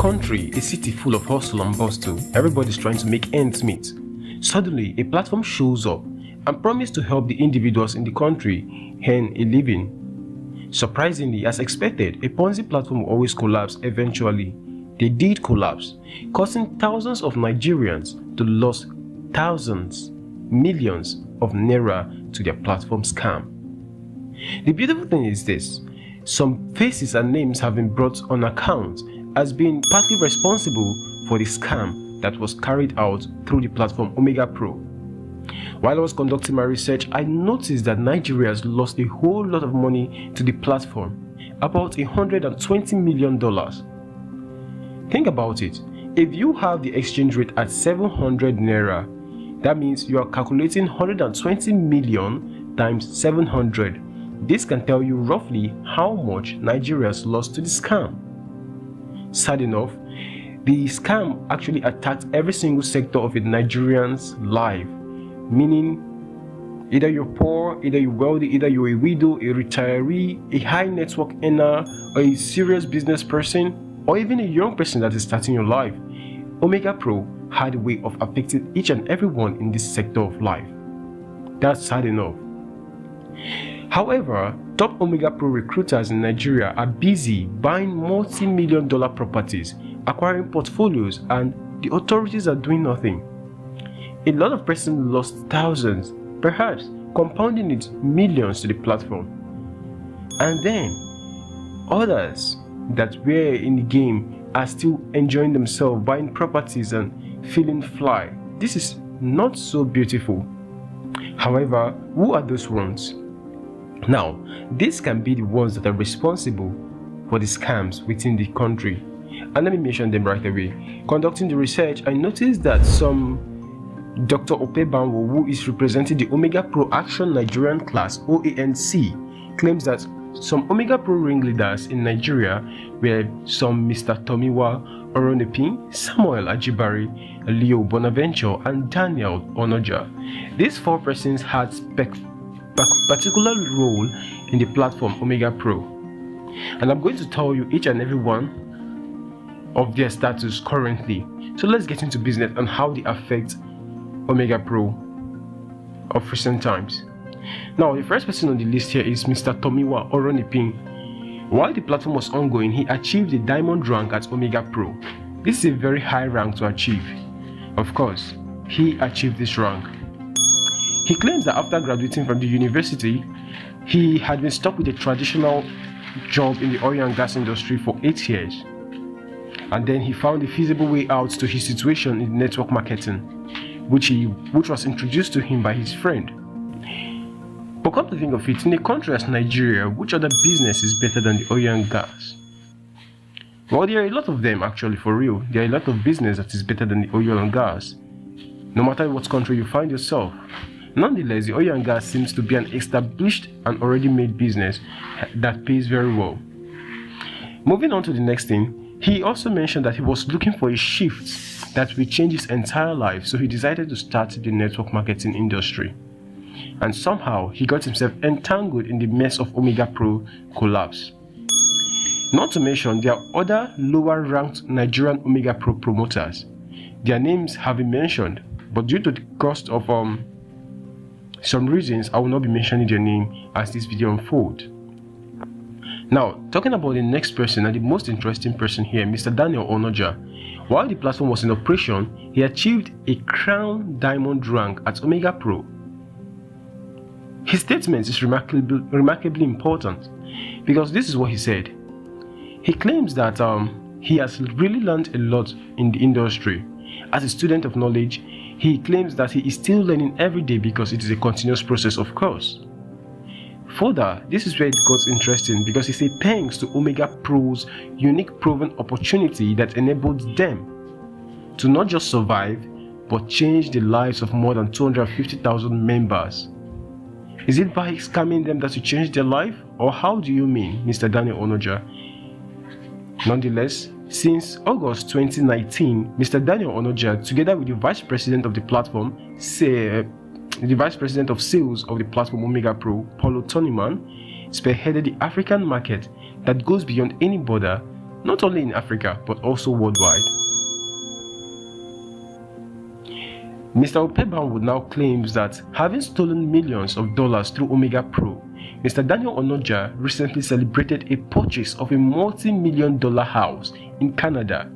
country, a city full of hustle and bustle, everybody's trying to make ends meet. Suddenly, a platform shows up and promises to help the individuals in the country earn a living. Surprisingly, as expected, a Ponzi platform will always collapse eventually. They did collapse, causing thousands of Nigerians to lose thousands, millions of naira to their platform scam. The beautiful thing is this: some faces and names have been brought on account as being partly responsible for the scam that was carried out through the platform Omega Pro. While I was conducting my research, I noticed that Nigeria has lost a whole lot of money to the platform, about $120 million. Think about it. If you have the exchange rate at 700 naira, that means you are calculating 120 million times 700. This can tell you roughly how much Nigeria has lost to the scam. Sad enough, the scam actually attacked every single sector of a Nigerian's life, meaning either you're poor, either you're wealthy, either you're a widow, a retiree, a high network earner, or a serious business person, or even a young person that is starting your life. Omega Pro had a way of affecting each and everyone in this sector of life. That's sad enough. However, top Omega Pro recruiters in Nigeria are busy buying multi-million-dollar properties, acquiring portfolios, and the authorities are doing nothing. A lot of persons lost thousands, perhaps compounding it millions to the platform. And then, others that were in the game are still enjoying themselves, buying properties and feeling fly. This is not so beautiful. However, who are those ones? Now, these can be the ones that are responsible for the scams within the country. And let me mention them right away. Conducting the research, I noticed that some Dr. Opebanwo, who is representing the Omega Pro Action Nigerian class, OANC, claims that some Omega Pro ringleaders in Nigeria were some Mr. Tomiwa Oronipin, Samuel Ajibari, Leo Bonaventure, and Daniel Onoja. These four persons had particular role in the platform Omega Pro, and I'm going to tell you each and every one of their status currently. So let's get into business and how they affect Omega Pro of recent times. Now, the first person on the list here is Mr. Tomiwa Oronipin. While the platform was ongoing, he achieved the diamond rank at Omega Pro. This is a very high rank to achieve. Of course, he achieved this rank. He claims that after graduating from the university, he had been stuck with a traditional job in the oil and gas industry for 8 years. And then he found a feasible way out to his situation in network marketing, which was introduced to him by his friend. But come to think of it, in a country as Nigeria, which other business is better than the oil and gas? Well, there are a lot of them actually, for real. There are a lot of business that is better than the oil and gas, no matter what country you find yourself. Nonetheless, the oil and gas seems to be an established and already made business that pays very well. Moving on to the next thing, he also mentioned that he was looking for a shift that will change his entire life, so he decided to start the network marketing industry. And somehow, he got himself entangled in the mess of Omega Pro collapse. Not to mention, there are other lower-ranked Nigerian Omega Pro promoters. Their names have been mentioned, but due to the cost of some reasons, I will not be mentioning their name as this video unfolds. Now, talking about the next person and the most interesting person here, Mr. Daniel Onoja. While the platform was in operation, he achieved a crown diamond rank at Omega Pro. His statement is remarkably important because this is what he said. He claims that he has really learned a lot in the industry. As a student of knowledge, he claims that he is still learning every day because it is a continuous process, of course. Further, this is where it got interesting because he said thanks to Omega Pro's unique proven opportunity that enabled them to not just survive, but change the lives of more than 250,000 members. Is it by scamming them that you change their life? Or how do you mean, Mr. Daniel Onoja? Nonetheless, since August 2019, Mr. Daniel Onoja, together with the Vice President of the platform, the Vice President of Sales of the platform Omega Pro, Paulo Toniman, spearheaded the African market that goes beyond any border not only in Africa but also worldwide. Mr. Opebam now claims that having stolen millions of dollars through Omega Pro, Mr. Daniel Onoja recently celebrated a purchase of a multi-million-dollar house in Canada.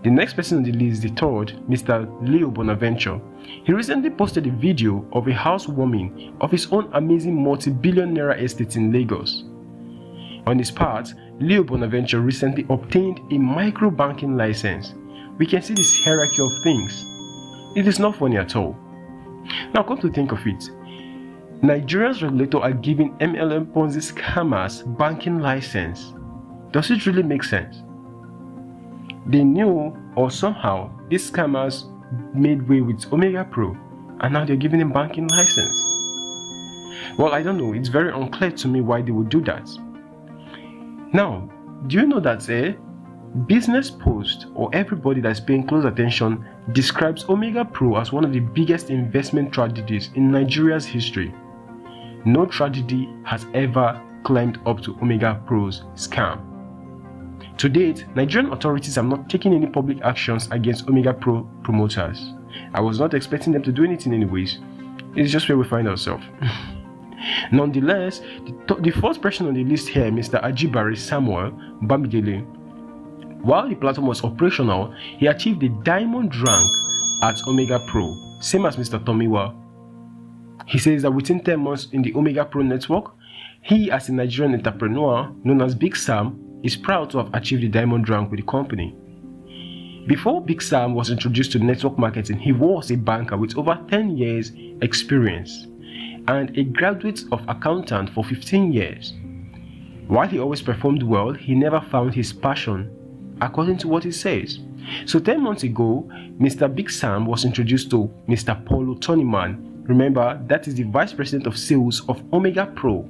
The next person on the list is the third, Mr. Leo Bonaventure. He recently posted a video of a housewarming of his own amazing multi-billion-naira estate in Lagos. On his part, Leo Bonaventure recently obtained a micro-banking license. We can see this hierarchy of things. It is not funny at all. Now come to think of it, Nigeria's regulator are giving MLM Ponzi scammers banking license. Does it really make sense? They knew, or somehow these scammers made way with Omega Pro and now they're giving them banking license. Well, I don't know, it's very unclear to me why they would do that. Now, do you know that Business Post, or everybody that's paying close attention, describes Omega Pro as one of the biggest investment tragedies in Nigeria's history? No tragedy has ever climbed up to Omega Pro's scam. To date, Nigerian authorities have not taken any public actions against Omega Pro promoters. I was not expecting them to do anything anyways. It's just where we find ourselves. Nonetheless, the fourth person on the list here, Mr. Ajibare Samuel Bamidele. While the platform was operational, he achieved the diamond rank at Omega Pro, same as Mr. Tomiwa. He says that within 10 months in the Omega Pro network, he as a Nigerian entrepreneur known as Big Sam is proud to have achieved the diamond rank with the company. Before Big Sam was introduced to network marketing, he was a banker with over 10 years experience and a graduate of accountant for 15 years. While he always performed well, he never found his passion, according to what he says. So 10 months ago, Mr. Big Sam was introduced to Mr. Paulo Toniman. Remember, that is the Vice President of Sales of Omega Pro.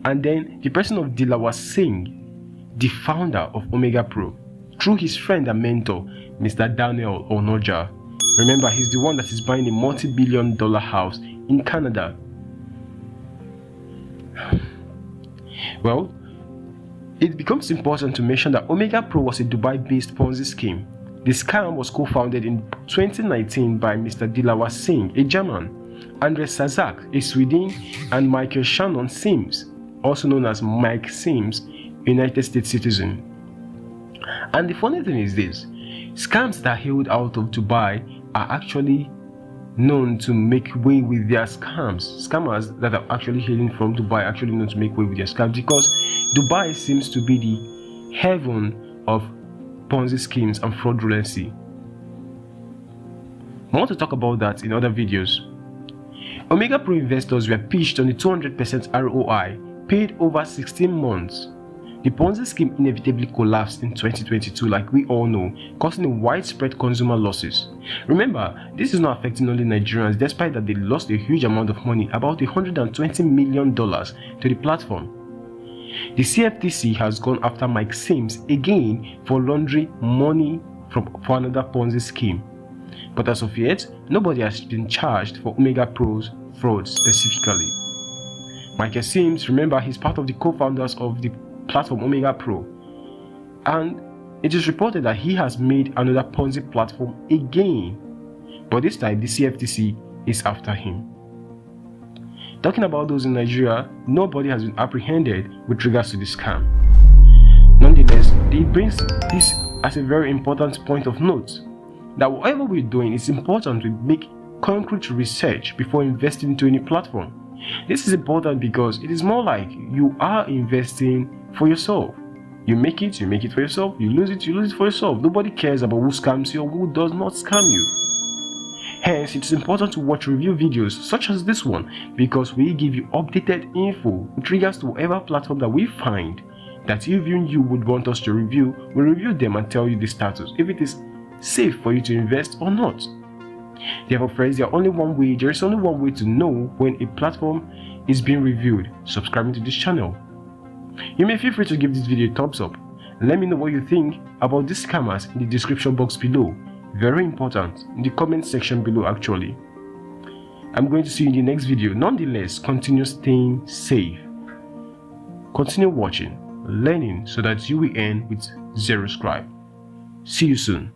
And then the person of Dilawa Singh, the founder of Omega Pro, through his friend and mentor, Mr. Daniel Onoja. Remember, he's the one that is buying a multi-billion-dollar house in Canada. Well, it becomes important to mention that Omega Pro was a Dubai-based Ponzi scheme. The scam was co-founded in 2019 by Mr. Dilawa Singh, a German, Andres Sazak, a Swede, and Michael Shannon Sims, also known as Mike Sims, United States citizen. And the funny thing is this, scams that are hailed out of Dubai are actually known to make way with their scams. Scammers that are actually hailing from Dubai are actually known to make way with their scams because Dubai seems to be the heaven of Ponzi schemes and fraudulency. I want to talk about that in other videos. Omega Pro investors were pitched on a 200% ROI, paid over 16 months. The Ponzi scheme inevitably collapsed in 2022 like we all know, causing widespread consumer losses. Remember, this is not affecting only Nigerians despite that they lost a huge amount of money, about $120 million to the platform. The CFTC has gone after Mike Sims again for laundering money for another Ponzi scheme. But as of yet, nobody has been charged for Omega Pro's fraud specifically. Michael Sims, remember, he's part of the co-founders of the platform Omega Pro, and it is reported that he has made another Ponzi platform again, but this time the CFTC is after him. Talking about those in Nigeria, nobody has been apprehended with regards to this scam. Nonetheless, it brings this as a very important point of note, that whatever we're doing, it's important to make concrete research before investing into any platform. This is important because it is more like you are investing for yourself. You make it for yourself. You lose it for yourself. Nobody cares about who scams you or who does not scam you. Hence, it's important to watch review videos such as this one because we give you updated info with regards to whatever platform that we find that even you would want us to review. We review them and tell you the status, if it is safe for you to invest or not. Therefore, friends, there is only one way to know when a platform is being reviewed: subscribing to this channel. You may feel free to give this video a thumbs up. Let me know what you think about these scammers in the description box below. Very important, in the comment section below actually. I'm going to see you in the next video. Nonetheless, continue staying safe. Continue watching. learning so that you will earn with zero scribe. See you soon.